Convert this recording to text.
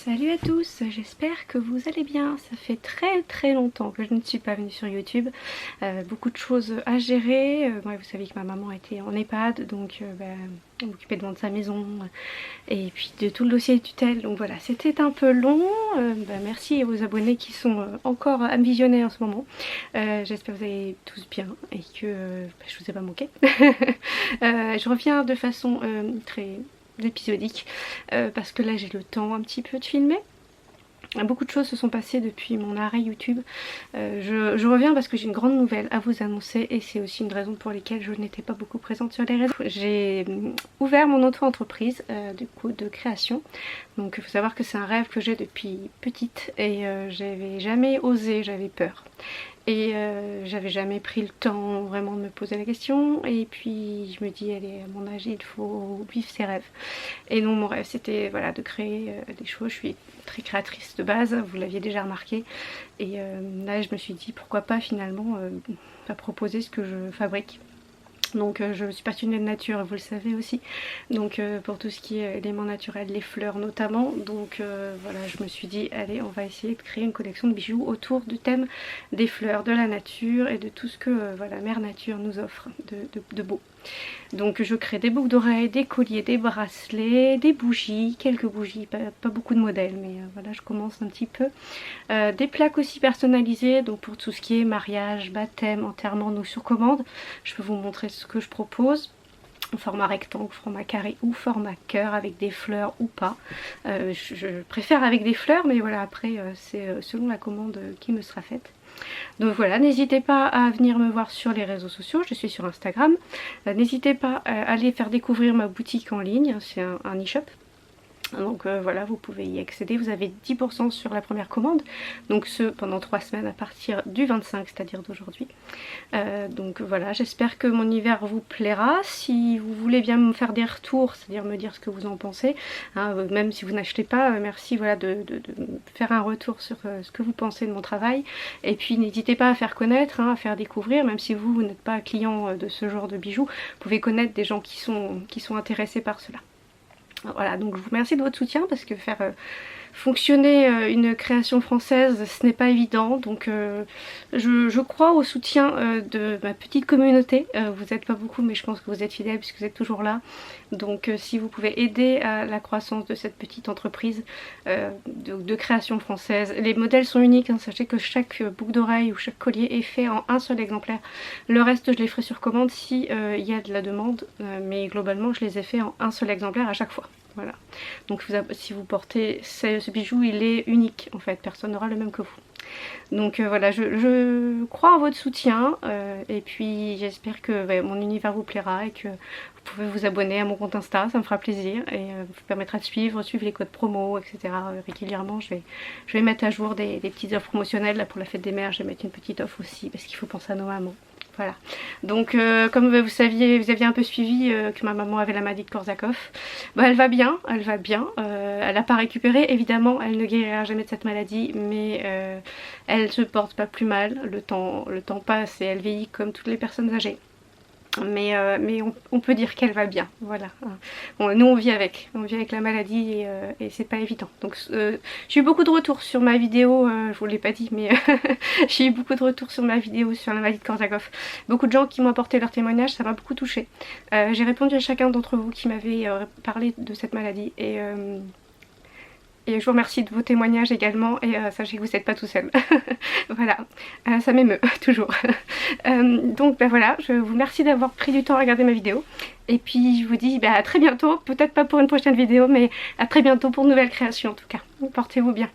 Salut à tous, j'espère que vous allez bien. Ça fait très longtemps que je ne suis pas venue sur YouTube. Beaucoup de choses à gérer. Ouais, vous savez que ma maman était en EHPAD, donc on m'occupait de vendre sa maison et puis de tout le dossier de tutelle. Donc voilà, c'était un peu long. Merci aux abonnés qui sont encore à me visionner en ce moment. J'espère que vous allez tous bien et que je vous ai pas manqué. Je reviens de façon très épisodique parce que là j'ai le temps un petit peu de filmer. Beaucoup de choses se sont passées depuis mon arrêt YouTube. Je reviens parce que j'ai une grande nouvelle à vous annoncer et c'est aussi une raison pour laquelle je n'étais pas beaucoup présente sur les réseaux. J'ai ouvert mon auto-entreprise du coup de création. Donc il faut savoir que c'est un rêve que j'ai depuis petite et j'avais jamais osé, j'avais peur. Et j'avais jamais pris le temps vraiment de me poser la question et puis je me dis allez, à mon âge il faut vivre ses rêves. Et non, mon rêve c'était voilà, de créer des choses. Je suis très créatrice de base, vous l'aviez déjà remarqué, et là je me suis dit pourquoi pas finalement pas proposer ce que je fabrique. Donc je suis passionnée de nature, vous le savez aussi, donc pour tout ce qui est éléments naturels, les fleurs notamment, donc voilà, je me suis dit allez, on va essayer de créer une collection de bijoux autour du thème des fleurs, de la nature et de tout ce que voilà, Mère Nature nous offre de beau. Donc je crée des boucles d'oreilles, des colliers, des bracelets, des bougies, quelques bougies, pas beaucoup de modèles, mais voilà, je commence un petit peu. Des plaques aussi personnalisées, donc pour tout ce qui est mariage, baptême, enterrement, donc sur commande. Je peux vous montrer ce que je propose. Format rectangle, format carré ou format cœur avec des fleurs ou pas. Je préfère avec des fleurs, mais voilà, après c'est selon la commande qui me sera faite. Donc voilà, n'hésitez pas à venir me voir sur les réseaux sociaux, je suis sur Instagram. N'hésitez pas à aller faire découvrir ma boutique en ligne, c'est un e-shop. Donc voilà, vous pouvez y accéder, vous avez 10% sur la première commande, donc ce pendant 3 semaines à partir du 25, c'est-à-dire d'aujourd'hui. Donc voilà, j'espère que mon univers vous plaira. Si vous voulez bien me faire des retours, c'est-à-dire me dire ce que vous en pensez, hein, même si vous n'achetez pas, merci voilà, de faire un retour sur ce que vous pensez de mon travail. Et puis n'hésitez pas à faire connaître, hein, à faire découvrir, même si vous n'êtes pas client de ce genre de bijoux, vous pouvez connaître des gens qui sont intéressés par cela. Voilà, donc je vous remercie de votre soutien parce que faire fonctionner une création française ce n'est pas évident, donc je crois au soutien de ma petite communauté. Vous n'êtes pas beaucoup mais je pense que vous êtes fidèles puisque vous êtes toujours là, donc si vous pouvez aider à la croissance de cette petite entreprise de création française. Les modèles sont uniques, hein, sachez que chaque boucle d'oreille ou chaque collier est fait en un seul exemplaire. Le reste je les ferai sur commande si il y a de la demande, mais globalement je les ai fait en un seul exemplaire à chaque fois. Voilà, donc si vous portez ce bijou, il est unique en fait, personne n'aura le même que vous. Donc voilà, je crois en votre soutien et puis j'espère que mon univers vous plaira et que vous pouvez vous abonner à mon compte Insta, ça me fera plaisir et vous permettra de suivre les codes promo, etc. Régulièrement je vais mettre à jour des petites offres promotionnelles. Là pour la fête des mères, je vais mettre une petite offre aussi parce qu'il faut penser à nos mamans. Voilà, donc comme vous saviez, vous aviez un peu suivi que ma maman avait la maladie de Korsakoff, elle va bien, elle n'a pas récupéré, évidemment elle ne guérira jamais de cette maladie, mais elle se porte pas plus mal, le temps passe et elle vieillit comme toutes les personnes âgées. Mais on peut dire qu'elle va bien, voilà. Bon, nous on vit avec la maladie et c'est pas évident. Donc j'ai eu beaucoup de retours sur ma vidéo, je vous l'ai pas dit mais j'ai eu beaucoup de retours sur ma vidéo sur la maladie de Korsakoff. Beaucoup de gens qui m'ont apporté leur témoignage, ça m'a beaucoup touchée. J'ai répondu à chacun d'entre vous qui m'avait parlé de cette maladie et je vous remercie de vos témoignages également et sachez que vous n'êtes pas tout seul. Voilà, ça m'émeut toujours. Donc voilà, je vous remercie d'avoir pris du temps à regarder ma vidéo. Et puis je vous dis à très bientôt, peut-être pas pour une prochaine vidéo, mais à très bientôt pour de nouvelles créations en tout cas. Portez-vous bien.